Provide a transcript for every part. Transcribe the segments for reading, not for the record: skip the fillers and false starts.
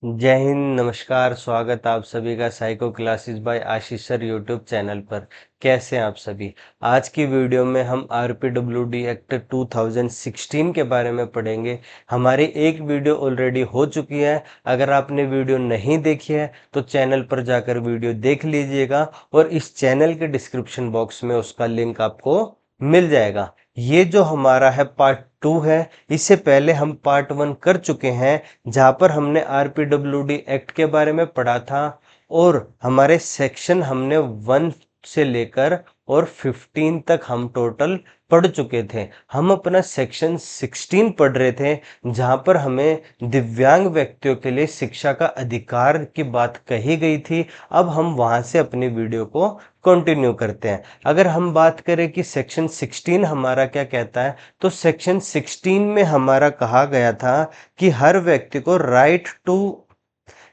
जय हिंद, नमस्कार। स्वागत आप सभी का साइको क्लासेस बाय आशीष सर यूट्यूब चैनल पर। कैसे हैं आप सभी। आज की वीडियो में हम आरपीडब्ल्यूडी एक्ट 2016 के बारे में पढ़ेंगे। हमारी एक वीडियो ऑलरेडी हो चुकी है। अगर आपने वीडियो नहीं देखी है तो चैनल पर जाकर वीडियो देख लीजिएगा और इस चैनल के डिस्क्रिप्शन बॉक्स में उसका लिंक आपको मिल जाएगा। ये जो हमारा है पार्ट 2 है। इससे पहले हम पार्ट 1 कर चुके हैं, जहां पर हमने आरपीडब्ल्यूडी एक्ट के बारे में पढ़ा था और हमारे सेक्शन हमने 1 से लेकर और 15 तक हम टोटल पढ़ चुके थे। हम अपना सेक्शन 16 पढ़ रहे थे, जहां पर हमें दिव्यांग व्यक्तियों के लिए शिक्षा का अधिकार की बात कही गई थी। अब हम वहां से अपनी वीडियो को कंटिन्यू करते हैं। अगर हम बात करें कि सेक्शन 16 हमारा क्या कहता है, तो सेक्शन 16 में हमारा कहा गया था कि हर व्यक्ति को राइट टू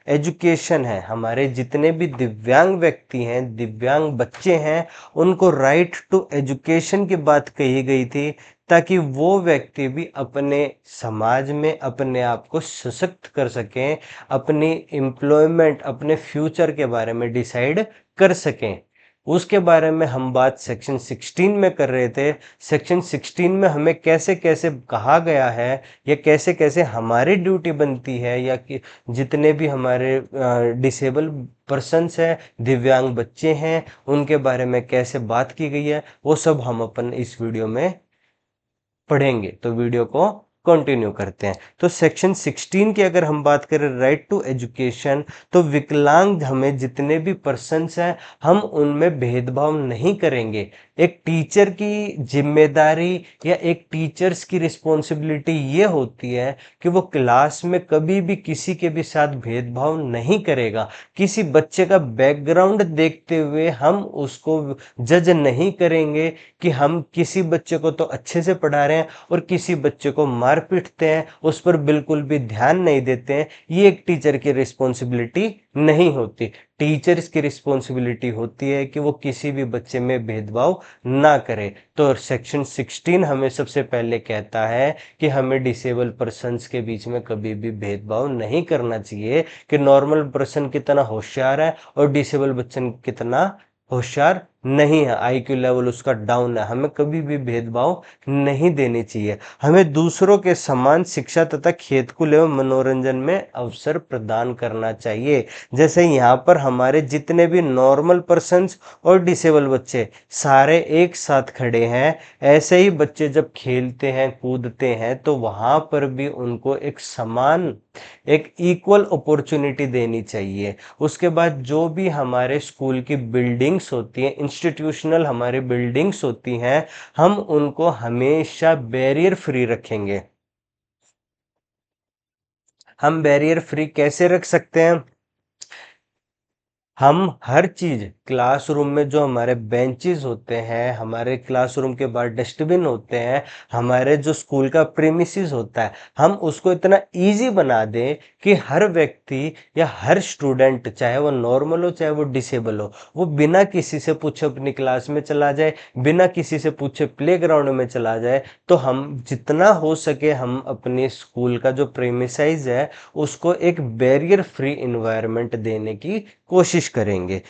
एजुकेशन है। हमारे जितने भी दिव्यांग व्यक्ति हैं, दिव्यांग बच्चे हैं, उनको राइट टू एजुकेशन की बात कही गई थी, ताकि वो व्यक्ति भी अपने समाज में अपने आप को सशक्त कर सकें, अपनी एम्प्लॉयमेंट, अपने फ्यूचर के बारे में डिसाइड कर सकें। उसके बारे में हम बात सेक्शन 16 में कर रहे थे। सेक्शन 16 में हमें कैसे कैसे कहा गया है या कैसे कैसे हमारी ड्यूटी बनती है, या कि जितने भी हमारे डिसेबल पर्सन्स हैं, दिव्यांग बच्चे हैं, उनके बारे में कैसे बात की गई है, वो सब हम अपन इस वीडियो में पढ़ेंगे। तो वीडियो को कंटिन्यू करते हैं। तो सेक्शन 16 की अगर हम बात करें राइट टू एजुकेशन, तो विकलांग हमें जितने भी पर्सन्स हैं, हम उनमें भेदभाव नहीं करेंगे। एक टीचर की जिम्मेदारी या एक टीचर्स की रिस्पॉन्सिबिलिटी ये होती है कि वो क्लास में कभी भी किसी के भी साथ भेदभाव नहीं करेगा। किसी बच्चे का बैकग्राउंड देखते हुए हम उसको जज नहीं करेंगे कि हम किसी बच्चे को तो अच्छे से पढ़ा रहे हैं और किसी बच्चे को मार पीटते हैं, उस पर बिल्कुल भी ध्यान नहीं देते हैं। ये एक टीचर की रिस्पॉन्सिबिलिटी नहीं होती। टीचर्स की रिस्पॉन्सिबिलिटी होती है कि वो किसी भी बच्चे में भेदभाव ना करे। तो सेक्शन 16 हमें सबसे पहले कहता है कि हमें डिसेबल पर्सन्स के बीच में कभी भी भेदभाव नहीं करना चाहिए, कि नॉर्मल पर्सन कितना होशियार है और डिसेबल बच्चन कितना होशियार नहीं है, आईक्यू लेवल उसका डाउन है, हमें कभी भी भेदभाव नहीं देनी चाहिए। हमें दूसरों के समान शिक्षा तथा खेलकूद एवं मनोरंजन में अवसर प्रदान करना चाहिए। जैसे यहाँ पर हमारे जितने भी नॉर्मल पर्सन्स और डिसेबल बच्चे सारे एक साथ खड़े हैं, ऐसे ही बच्चे जब खेलते हैं कूदते हैं तो वहाँ पर भी उनको एक समान, एक इक्वल अपॉर्चुनिटी देनी चाहिए। उसके बाद जो भी हमारे स्कूल की बिल्डिंग्स होती हैं, इंस्टीट्यूशनल हमारी बिल्डिंग्स होती हैं, हम उनको हमेशा बैरियर फ्री रखेंगे। हम बैरियर फ्री कैसे रख सकते हैं? हम हर चीज क्लासरूम में, जो हमारे बेंचेस होते हैं, हमारे क्लासरूम के बाहर डस्टबिन होते हैं, हमारे जो स्कूल का प्रीमिसेस होता है, हम उसको इतना इजी बना दें कि हर व्यक्ति या हर स्टूडेंट, चाहे वो नॉर्मल हो चाहे वो डिसेबल हो, वो बिना किसी से पूछे अपनी क्लास में चला जाए, बिना किसी से पूछे प्लेग्राउंड में चला जाए। तो हम जितना हो सके हम अपने स्कूल का जो प्रीमिसाइज है उसको एक बैरियर फ्री इन्वायरमेंट देने की कोशिश करेंगे।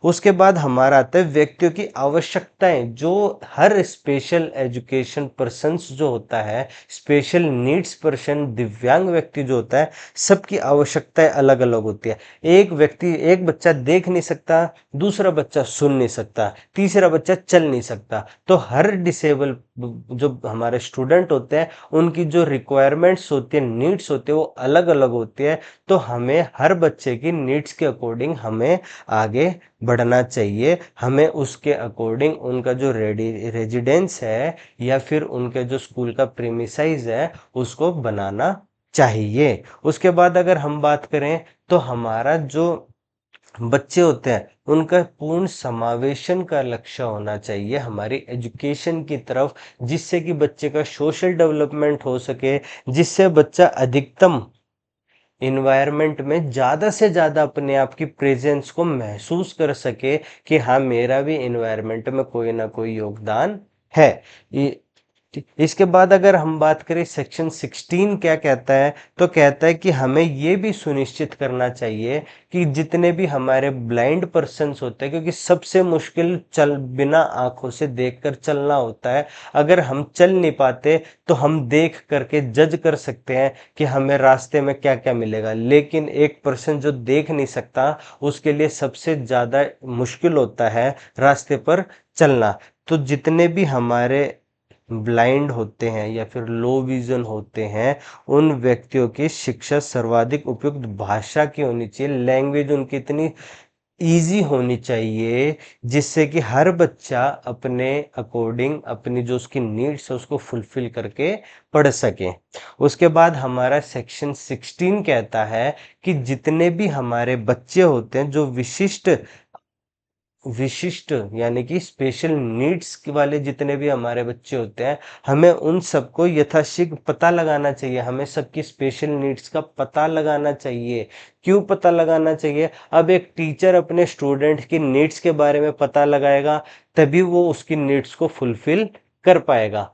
उसके बाद हमारा आता है व्यक्तियों की आवश्यकताएं। जो हर स्पेशल एजुकेशन पर्सन्स जो होता है, स्पेशल नीड्स पर्सन, दिव्यांग व्यक्ति जो होता है, सबकी आवश्यकताएं अलग अलग होती है। एक व्यक्ति, एक बच्चा देख नहीं सकता, दूसरा बच्चा सुन नहीं सकता, तीसरा बच्चा चल नहीं सकता। तो हर डिसेबल जो हमारे स्टूडेंट होते हैं, उनकी जो रिक्वायरमेंट्स होती है, नीड्स होती है, वो अलग अलग होती है। तो हमें हर बच्चे की नीड्स के अकॉर्डिंग हमें आगे बढ़ना चाहिए। हमें उसके अकॉर्डिंग उनका जो रेजिडेंस है या फिर उनके जो स्कूल का प्रीमिसाइज है उसको बनाना चाहिए। उसके बाद अगर हम बात करें तो हमारा जो बच्चे होते हैं उनका पूर्ण समावेशन का लक्ष्य होना चाहिए हमारी एजुकेशन की तरफ, जिससे कि बच्चे का सोशल डेवलपमेंट हो सके, जिससे बच्चा अधिकतम इन्वायरमेंट में ज़्यादा से ज़्यादा अपने आप की प्रेजेंस को महसूस कर सके कि हाँ, मेरा भी इन्वायरमेंट में कोई ना कोई योगदान है। इसके बाद अगर हम बात करें सेक्शन 16 क्या कहता है, तो कहता है कि हमें ये भी सुनिश्चित करना चाहिए कि जितने भी हमारे ब्लाइंड पर्सन्स होते हैं, क्योंकि सबसे मुश्किल चल बिना आंखों से देखकर चलना होता है। अगर हम चल नहीं पाते तो हम देख करके जज कर सकते हैं कि हमें रास्ते में क्या क्या मिलेगा, लेकिन एक पर्सन जो देख नहीं सकता उसके लिए सबसे ज़्यादा मुश्किल होता है रास्ते पर चलना। तो जितने भी हमारे ब्लाइंड होते हैं या फिर लो विजन होते हैं, उन व्यक्तियों की शिक्षा सर्वाधिक उपयुक्त भाषा की होनी चाहिए, लैंग्वेज उनकी इतनी ईजी होनी चाहिए जिससे कि हर बच्चा अपने अकॉर्डिंग अपनी जो उसकी नीड्स है उसको फुलफिल करके पढ़ सके। उसके बाद हमारा सेक्शन 16 कहता है कि जितने भी हमारे बच्चे होते हैं जो विशिष्ट विशिष्ट यानी कि स्पेशल नीड्स वाले जितने भी हमारे बच्चे होते हैं, हमें उन सबको यथाशीघ्र पता लगाना चाहिए। हमें सबकी स्पेशल नीड्स का पता लगाना चाहिए। क्यों पता लगाना चाहिए? अब एक टीचर अपने स्टूडेंट की नीड्स के बारे में पता लगाएगा, तभी वो उसकी नीड्स को फुलफिल कर पाएगा।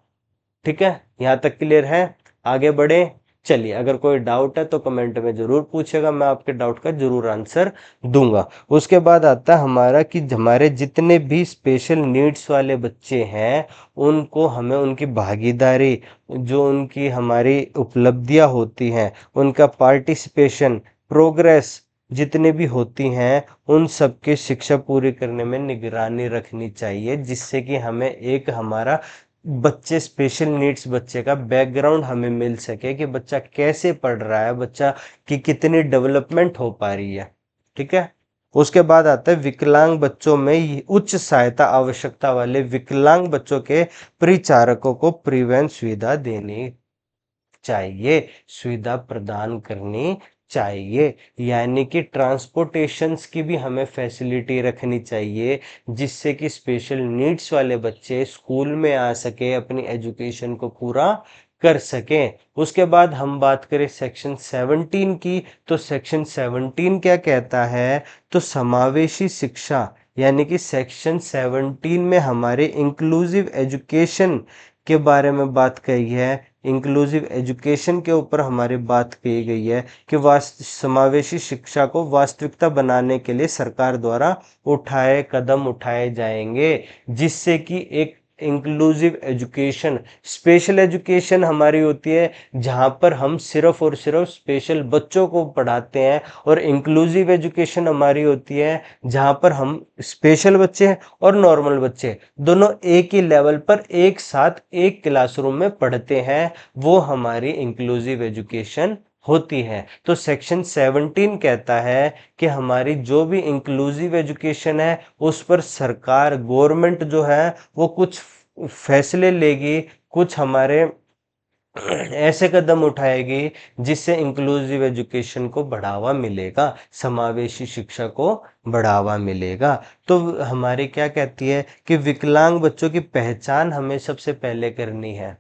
ठीक है, यहाँ तक क्लियर है? आगे बढ़े। चलिए, अगर कोई डाउट है तो कमेंट में जरूर पूछेगा, मैं आपके डाउट का जरूर आंसर दूंगा। उसके बाद आता है हमारा कि हमारे जितने भी स्पेशल नीड्स वाले बच्चे हैं, उनको हमें उनकी भागीदारी, जो उनकी हमारी उपलब्धियां होती हैं, उनका पार्टिसिपेशन, प्रोग्रेस जितने भी होती हैं, उन सबकी शिक्षा पूरी करने में निगरानी रखनी चाहिए, जिससे कि हमें एक हमारा बच्चे स्पेशल नीड्स बच्चे का बैकग्राउंड हमें मिल सके कि बच्चा कैसे पढ़ रहा है, बच्चा की कितनी डेवलपमेंट हो पा रही है। ठीक है। उसके बाद आता है विकलांग बच्चों में उच्च सहायता आवश्यकता वाले विकलांग बच्चों के परिचारकों को परिवहन सुविधा देनी चाहिए, सुविधा प्रदान करनी चाहिए, यानी कि ट्रांसपोर्टेशंस की भी हमें फैसिलिटी रखनी चाहिए, जिससे कि स्पेशल नीड्स वाले बच्चे स्कूल में आ सके, अपनी एजुकेशन को पूरा कर सकें। उसके बाद हम बात करें सेक्शन 17 की, तो सेक्शन 17 क्या कहता है? तो समावेशी शिक्षा, यानी कि सेक्शन 17 में हमारे इंक्लूसिव एजुकेशन के बारे में बात कही है। इंक्लूसिव एजुकेशन के ऊपर हमारी बात की गई है कि समावेशी शिक्षा को वास्तविकता बनाने के लिए सरकार द्वारा कदम उठाए जाएंगे, जिससे कि एक इंक्लूसिव एजुकेशन, स्पेशल एजुकेशन हमारी होती है जहाँ पर हम सिर्फ और सिर्फ स्पेशल बच्चों को पढ़ाते हैं, और इंक्लूसिव एजुकेशन हमारी होती है जहाँ पर हम स्पेशल बच्चे और नॉर्मल बच्चे दोनों एक ही लेवल पर एक साथ एक क्लासरूम में पढ़ते हैं, वो हमारी इंक्लूसिव एजुकेशन होती है। तो सेक्शन 17 कहता है कि हमारी जो भी इंक्लूसिव एजुकेशन है उस पर सरकार, गवर्नमेंट जो है वो कुछ फैसले लेगी, कुछ हमारे ऐसे कदम उठाएगी जिससे इंक्लूसिव एजुकेशन को बढ़ावा मिलेगा, समावेशी शिक्षा को बढ़ावा मिलेगा। तो हमारी क्या कहती है कि विकलांग बच्चों की पहचान हमें सबसे पहले करनी है।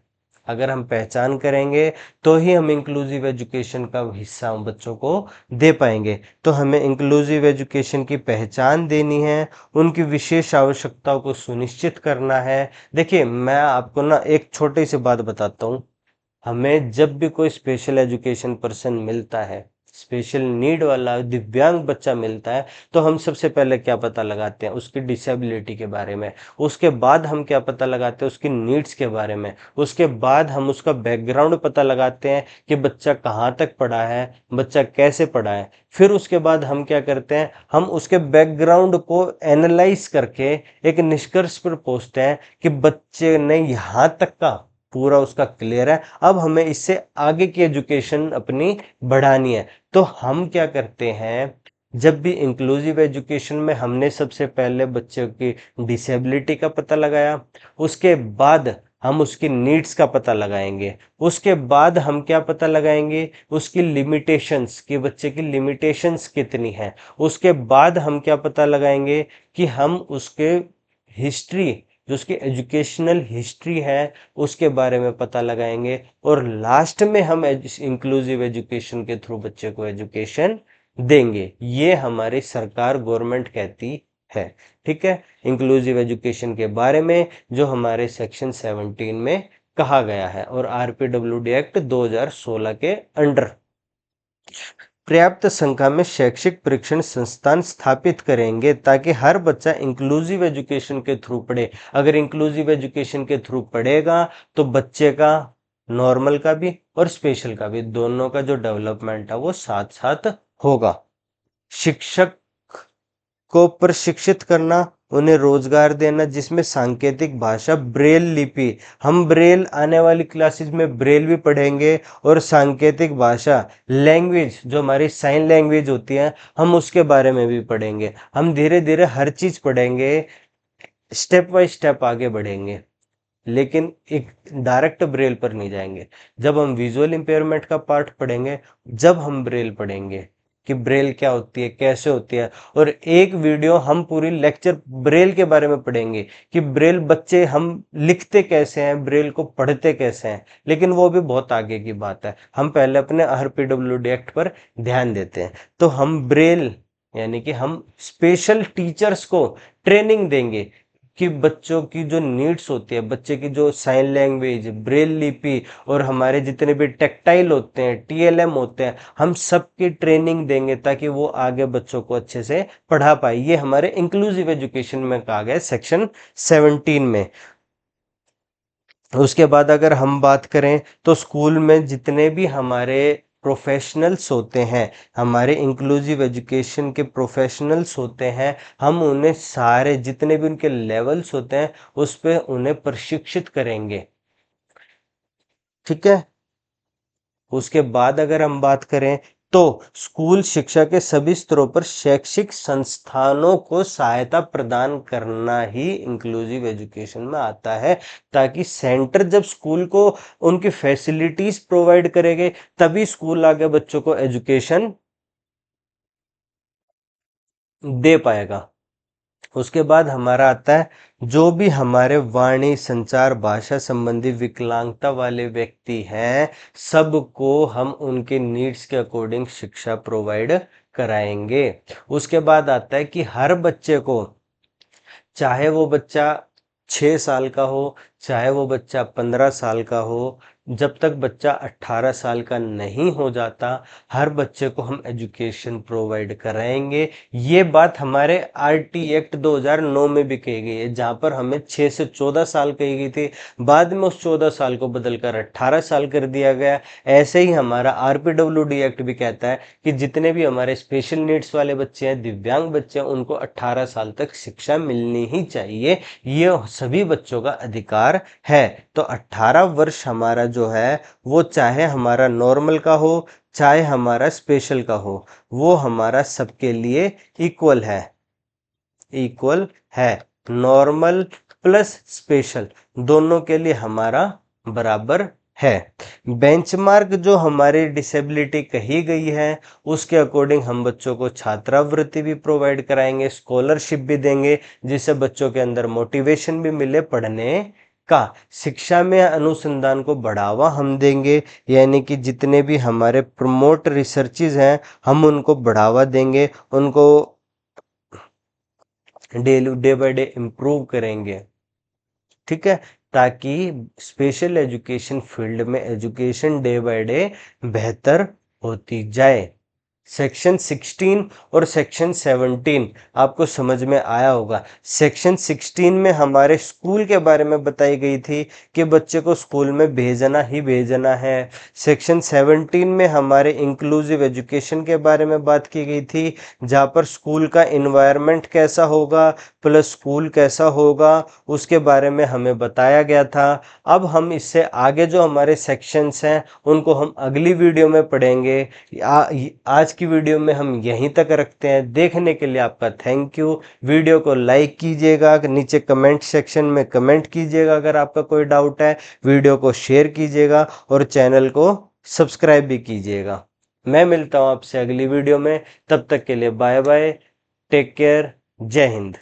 अगर हम पहचान करेंगे तो ही हम इंक्लूसिव एजुकेशन का हिस्सा बच्चों को दे पाएंगे। तो हमें इंक्लूसिव एजुकेशन की पहचान देनी है, उनकी विशेष आवश्यकताओं को सुनिश्चित करना है। देखिए, मैं आपको ना एक छोटी सी बात बताता हूँ। हमें जब भी कोई स्पेशल एजुकेशन पर्सन मिलता है, स्पेशल नीड वाला दिव्यांग बच्चा मिलता है, तो हम सबसे पहले क्या पता लगाते हैं? उसकी डिसेबिलिटी के बारे में। उसके बाद हम क्या पता लगाते हैं? उसकी नीड्स के बारे में। उसके बाद हम उसका बैकग्राउंड पता लगाते हैं कि बच्चा कहाँ तक पढ़ा है, बच्चा कैसे पढ़ा है। फिर उसके बाद हम क्या करते हैं? हम उसके बैकग्राउंड को एनालाइज करके एक निष्कर्ष पर पहुंचते हैं कि बच्चे ने यहाँ तक का पूरा उसका क्लियर है, अब हमें इससे आगे की एजुकेशन अपनी बढ़ानी है। तो हम क्या करते हैं? जब भी इंक्लूसिव एजुकेशन में हमने सबसे पहले बच्चों की डिसेबिलिटी का पता लगाया, उसके बाद हम उसकी नीड्स का पता लगाएंगे, उसके बाद हम क्या पता लगाएंगे? उसकी लिमिटेशंस, कि बच्चे की लिमिटेशंस कितनी है। उसके बाद हम क्या पता लगाएंगे? कि हम उसके हिस्ट्री, जो उसकी एजुकेशनल हिस्ट्री है उसके बारे में पता लगाएंगे, और लास्ट में हम इंक्लूसिव एजुकेशन के थ्रू बच्चे को एजुकेशन देंगे। ये हमारी सरकार, गवर्नमेंट कहती है। ठीक है, इंक्लूसिव एजुकेशन के बारे में जो हमारे सेक्शन 17 में कहा गया है और आरपीडब्ल्यूडी एक्ट 2016 के अंडर पर्याप्त संख्या में शैक्षिक परीक्षण संस्थान स्थापित करेंगे ताकि हर बच्चा इंक्लूसिव एजुकेशन के थ्रू पढ़े। अगर इंक्लूसिव एजुकेशन के थ्रू पढ़ेगा तो बच्चे का नॉर्मल का भी और स्पेशल का भी दोनों का जो डेवलपमेंट है वो साथ साथ होगा। शिक्षक को प्रशिक्षित करना, उन्हें रोजगार देना जिसमें सांकेतिक भाषा ब्रेल लिपि, हम ब्रेल आने वाली क्लासेस में ब्रेल भी पढ़ेंगे और सांकेतिक भाषा लैंग्वेज जो हमारी साइन लैंग्वेज होती है हम उसके बारे में भी पढ़ेंगे। हम धीरे धीरे हर चीज पढ़ेंगे, स्टेप बाय स्टेप आगे बढ़ेंगे, लेकिन एक डायरेक्ट ब्रेल पर नहीं जाएंगे। जब हम विजुअल इंपेयरमेंट का पार्ट पढ़ेंगे, जब हम ब्रेल पढ़ेंगे कि ब्रेल क्या होती है, कैसे होती है, और एक वीडियो हम पूरी लेक्चर ब्रेल के बारे में पढ़ेंगे कि ब्रेल बच्चे हम लिखते कैसे हैं, ब्रेल को पढ़ते कैसे हैं, लेकिन वो भी बहुत आगे की बात है। हम पहले अपने आरपीडब्ल्यूडी एक्ट पर ध्यान देते हैं। तो हम ब्रेल यानी कि हम स्पेशल टीचर्स को ट्रेनिंग देंगे कि बच्चों की जो नीड्स होती है, बच्चे की जो साइन लैंग्वेज, ब्रेल लिपि और हमारे जितने भी टेक्टाइल होते हैं, टीएलएम होते हैं, हम सबकी ट्रेनिंग देंगे ताकि वो आगे बच्चों को अच्छे से पढ़ा पाए। ये हमारे इंक्लूसिव एजुकेशन में कहा गया है सेक्शन 17 में। उसके बाद अगर हम बात करें तो स्कूल में जितने भी हमारे प्रोफेशनल्स होते हैं, हमारे इंक्लूसिव एजुकेशन के प्रोफेशनल्स होते हैं, हम उन्हें सारे जितने भी उनके लेवल्स होते हैं उस पे उन्हें प्रशिक्षित करेंगे। ठीक है। उसके बाद अगर हम बात करें तो स्कूल शिक्षा के सभी स्तरों पर शैक्षिक संस्थानों को सहायता प्रदान करना ही इंक्लूसिव एजुकेशन में आता है, ताकि सेंटर जब स्कूल को उनकी फैसिलिटीज प्रोवाइड करेंगे तभी स्कूल आगे बच्चों को एजुकेशन दे पाएगा। उसके बाद हमारा आता है जो भी हमारे वाणी संचार भाषा संबंधी विकलांगता वाले व्यक्ति हैं, सबको हम उनके नीड्स के अकॉर्डिंग शिक्षा प्रोवाइड कराएंगे। उसके बाद आता है कि हर बच्चे को, चाहे वो बच्चा 6 साल का हो, चाहे वो बच्चा 15 साल का हो, जब तक बच्चा 18 साल का नहीं हो जाता, हर बच्चे को हम एजुकेशन प्रोवाइड कराएंगे। ये बात हमारे आरटी एक्ट 2009 में भी कही गई है, जहाँ पर हमें 6 से 14 साल कही गई थी, बाद में उस 14 साल को बदलकर 18 साल कर दिया गया। ऐसे ही हमारा आरपीडब्ल्यूडी एक्ट भी कहता है कि जितने भी हमारे स्पेशल नीड्स वाले बच्चे हैं, दिव्यांग बच्चे हैं, उनको 18 साल तक शिक्षा मिलनी ही चाहिए। ये सभी बच्चों का अधिकार है। तो 18 वर्ष हमारा जो है वो चाहे हमारा नॉर्मल का हो चाहे हमारा स्पेशल का हो, वो हमारा सबके लिए इक्वल है। इक्वल है, नॉर्मल प्लस स्पेशल दोनों के लिए हमारा बराबर है। बेंचमार्क जो हमारी डिसेबिलिटी कही गई है उसके अकॉर्डिंग हम बच्चों को छात्रवृत्ति भी प्रोवाइड कराएंगे, स्कॉलरशिप भी देंगे, जिससे बच्चों के अंदर मोटिवेशन भी मिले पढ़ने का। शिक्षा में अनुसंधान को बढ़ावा हम देंगे, यानी कि जितने भी हमारे प्रमोट रिसर्चेज हैं हम उनको बढ़ावा देंगे, उनको डे बाय डे इम्प्रूव करेंगे। ठीक है, ताकि स्पेशल एजुकेशन फील्ड में एजुकेशन डे बाय डे बेहतर होती जाए। सेक्शन 16 और सेक्शन 17 आपको समझ में आया होगा। सेक्शन 16 में हमारे स्कूल के बारे में बताई गई थी कि बच्चे को स्कूल में भेजना ही भेजना है। सेक्शन 17 में हमारे इंक्लूसिव एजुकेशन के बारे में बात की गई थी, जहाँ पर स्कूल का इन्वायरमेंट कैसा होगा प्लस स्कूल कैसा होगा उसके बारे में हमें बताया गया था। अब हम इससे आगे जो हमारे सेक्शंस हैं उनको हम अगली वीडियो में पढ़ेंगे। आज की वीडियो में हम यहीं तक रखते हैं। देखने के लिए आपका थैंक यू। वीडियो को लाइक कीजिएगा, नीचे कमेंट सेक्शन में कमेंट कीजिएगा अगर आपका कोई डाउट है, वीडियो को शेयर कीजिएगा और चैनल को सब्सक्राइब भी कीजिएगा। मैं मिलता हूँ आपसे अगली वीडियो में, तब तक के लिए बाय बाय, टेक केयर, जय हिंद।